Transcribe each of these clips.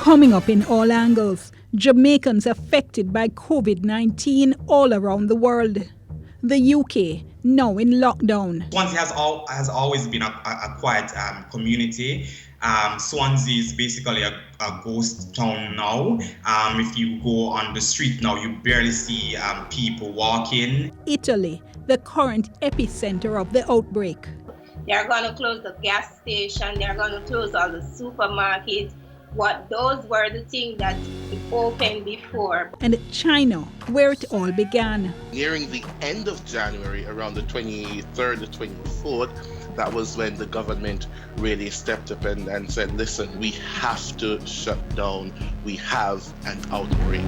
Coming up in all angles, Jamaicans affected by COVID-19 all around the world. The UK now in lockdown. Swansea has always been a quiet community. Swansea is basically a ghost town now. If you go on the street now, you barely see people walking. Italy, the current epicenter of the outbreak. They're going to close the gas station. They're going to close all the supermarkets. Those were the things that opened before. And China, where it all began. Nearing the end of January, around the 23rd, the 24th, that was when the government really stepped up and said, listen, we have to shut down. We have an outbreak.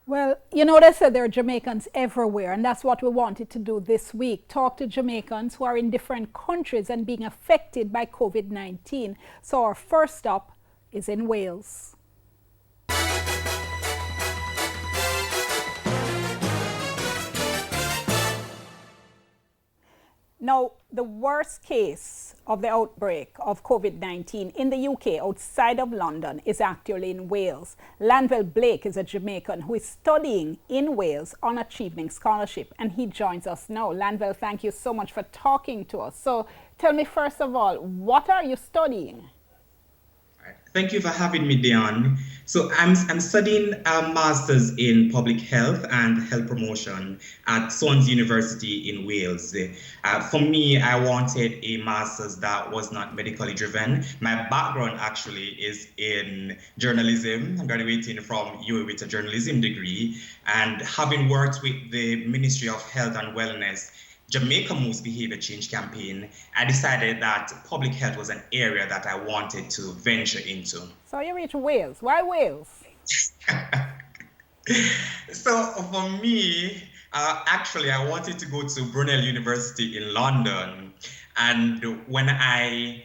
Well, you know, they said there are Jamaicans everywhere, and that's what we wanted to do this week. Talk to Jamaicans who are in different countries and being affected by COVID-19. So our first stop is in Wales. Now, the worst case of the outbreak of COVID-19 in the UK outside of London is actually in Wales. Lanvell Blake is a Jamaican who is studying in Wales on Achievement Scholarship, and he joins us now. Lanvell, thank you so much for talking to us. So tell me, first of all, what are you studying? Thank you for having me, Dion. So I'm studying a master's in public health and health promotion at Swansea University in Wales. For me, I wanted a master's that was not medically driven. My background actually is in journalism. I'm graduating from UA with a journalism degree, and having worked with the Ministry of Health and Wellness, Jamaica Moves Behavior Change Campaign, I decided that public health was an area that I wanted to venture into. So you reached Wales. Why Wales? So for me, actually, I wanted to go to Brunel University in London. And when I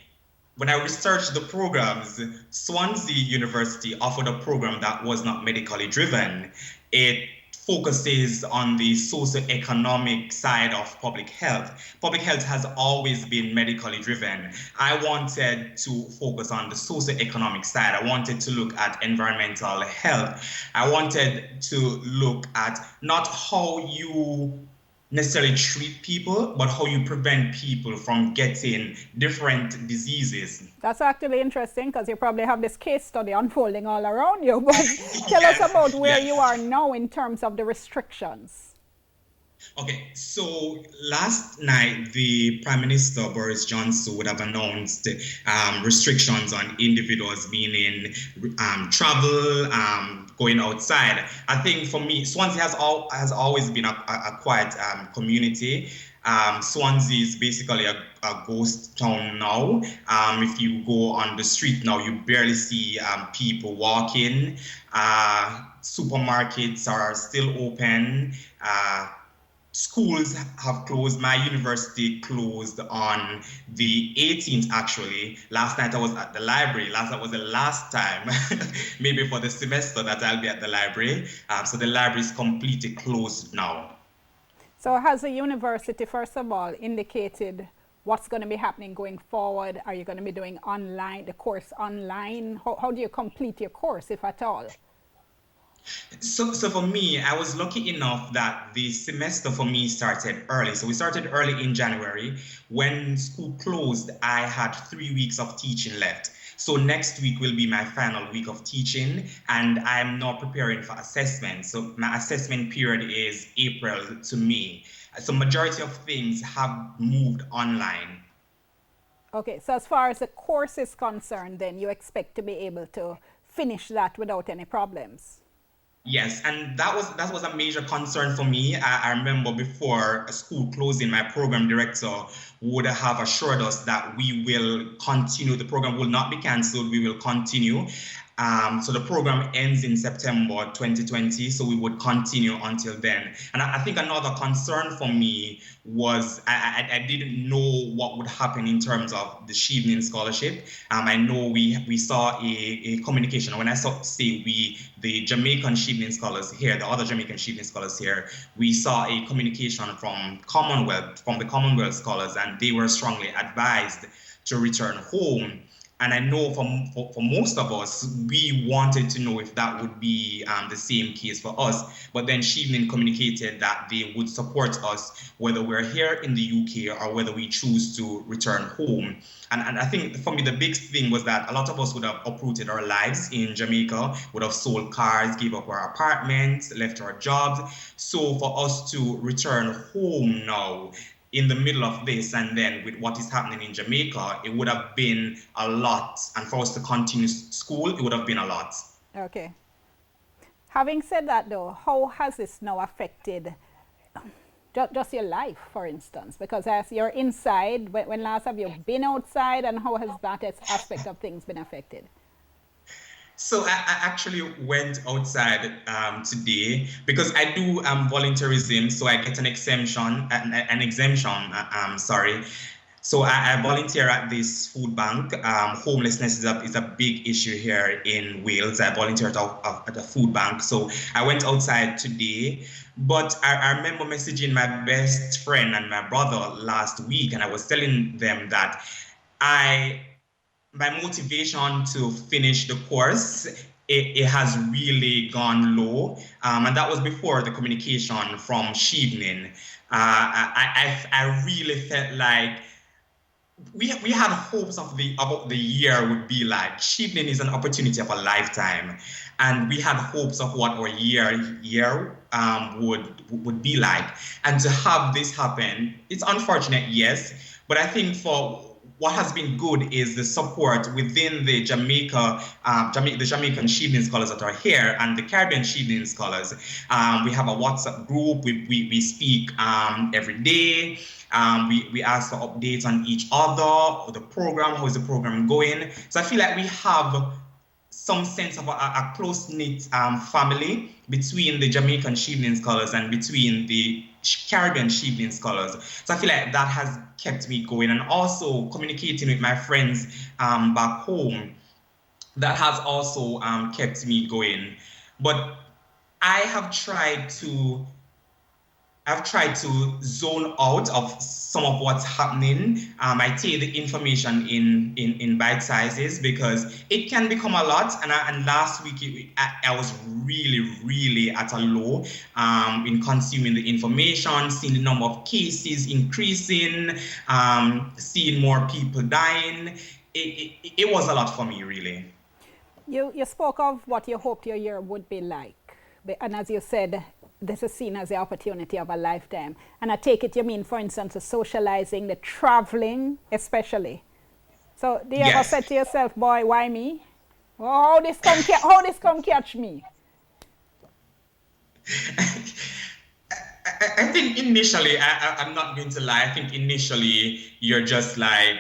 researched the programs, Swansea University offered a program that was not medically driven. It focuses on the socioeconomic side of public health. Public health has always been medically driven. I wanted to focus on the socioeconomic side. I wanted to look at environmental health. I wanted to look at not how you necessarily treat people, but how you prevent people from getting different diseases. That's actually interesting because you probably have this case study unfolding all around you. But tell Yes, us about where yes. you are now in terms of the restrictions. Okay, so last night, the Prime Minister, Boris Johnson, would have announced restrictions on individuals being in travel, going outside. I think for me, Swansea has always been a quiet community. Swansea is basically a ghost town now. If you go on the street now, you barely see people walking. Supermarkets are still open. Schools have closed. My university closed on the 18th, actually. Last night I was at the library. That was the last time, maybe for the semester, that I'll be at the library. So the library is completely closed now. So has the university, first of all, indicated what's going to be happening going forward? Are you going to be doing the course online? How do you complete your course, if at all? So for me, I was lucky enough that the semester for me started early. So we started early in January. When school closed, I had 3 weeks of teaching left. So next week will be my final week of teaching, and I'm now preparing for assessment. So my assessment period is April to May. So majority of things have moved online. Okay, so as far as the course is concerned, then you expect to be able to finish that without any problems? Yes, and that was a major concern for me. I remember before school closing, my program director would have assured us that we will continue. The program will not be canceled. We will continue. So the program ends in September 2020, so we would continue until then. And I think another concern for me was I didn't know what would happen in terms of the Shevening Scholarship. I know we saw a communication. When I say we, the Jamaican Shevening Scholars here, the other Jamaican Shevening Scholars here, we saw a communication from the Commonwealth Scholars, and they were strongly advised to return home. And I know for most of us, we wanted to know if that would be the same case for us. But then Shevelin communicated that they would support us whether we're here in the UK or whether we choose to return home. And I think for me, the big thing was that a lot of us would have uprooted our lives in Jamaica, would have sold cars, gave up our apartments, left our jobs. So for us to return home now, in the middle of this, and then with what is happening in Jamaica, it would have been a lot. And for us to continue school, it would have been a lot. Okay. Having said that, though, how has this now affected just your life, for instance? Because as you're inside, when last have you been outside, and how has that aspect of things been affected? So I actually went outside today because I do volunteerism, so I get an exemption. So I volunteer at this food bank. Homelessness is a big issue here in Wales. I volunteer at a food bank. So I went outside today, but I remember messaging my best friend and my brother last week, and I was telling them that my motivation to finish the course, it has really gone low. And that was before the communication from Shevelin. I really felt like we had hopes of about the year would be like. Shevelin is an opportunity of a lifetime. And we had hopes of what our year would be like. And to have this happen, it's unfortunate, yes, but I think for what has been good is the support within the the Jamaican Shevelin scholars that are here and the Caribbean Shevelin scholars. We have a WhatsApp group. We speak every day. We ask for updates on each other, the program, how is the program going. So I feel like we have some sense of a close-knit family between the Jamaican Shevelin scholars and between the Caribbean Shevelin scholars. So I feel like that has kept me going, and also communicating with my friends back home, that has also kept me going. But I've tried to zone out of some of what's happening. I take the information in bite sizes because it can become a lot. And last week I was really at a low in consuming the information, seeing the number of cases increasing, seeing more people dying. It was a lot for me, really. You spoke of what you hoped your year would be like. And as you said, this is seen as the opportunity of a lifetime. And I take it you mean, for instance, the socializing, the traveling, especially. So do you ever say to yourself, boy, why me? Well, how this come catch me? I think initially, I'm not going to lie, I think initially you're just like,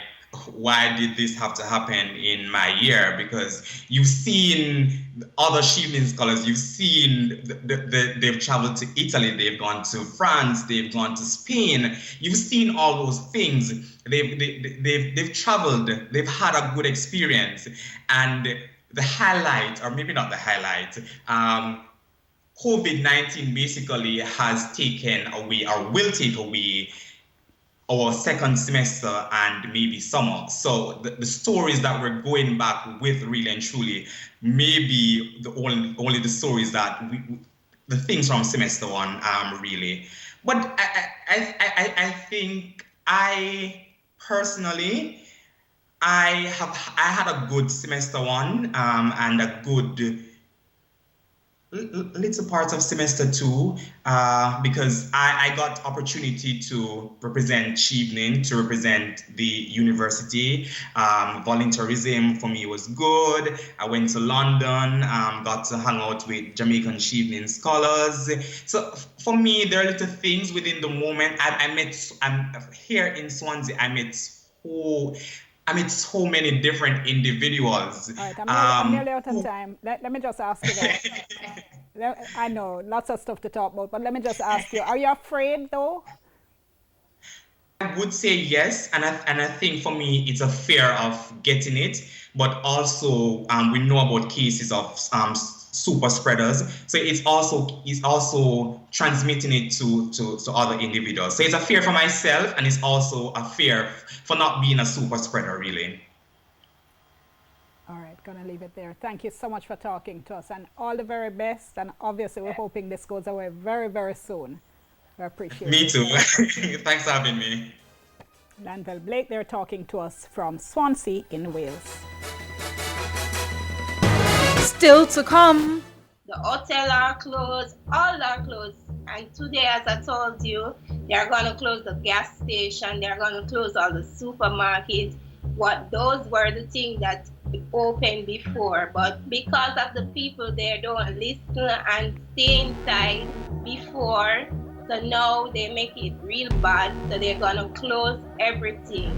why did this have to happen in my year? Because you've seen other Shevelin scholars, you've seen they've traveled to Italy, they've gone to France, they've gone to Spain. You've seen all those things. They've traveled, they've had a good experience. And the highlight, or maybe not the highlight, COVID-19 basically has taken away, or will take away, our second semester and maybe summer. So the stories that we're going back with, really and truly, maybe only the stories that the things from semester one, really. But I think I personally, I had a good semester one and a good little part of semester two, because I got opportunity to represent Shevelin, to represent the university. Volunteerism for me was good. I went to London, got to hang out with Jamaican Shevelin scholars. So for me, there are little things within the moment. I'm here in Swansea, I met so many different individuals. All right, I'm nearly out of time. Let me just ask you that. I know, lots of stuff to talk about, but let me just ask you, are you afraid though? I would say yes, and I think for me, it's a fear of getting it, but also we know about cases of super spreaders. So it's also transmitting it to other individuals. So it's a fear for myself, and it's also a fear for not being a super spreader, really. All right, gonna leave it there. Thank you so much for talking to us, and all the very best. And obviously, we're hoping this goes away very, very soon. We appreciate it. Me too. Thanks for having me. Lanville Blake, they're talking to us from Swansea in Wales. Still to come. The hotel are closed, all are closed. And today, as I told you, they're going to close the gas station, they're going to close all the supermarkets. Those were the things that opened before. But because of the people there don't listen and stay inside before, so now they make it real bad. So they're going to close everything.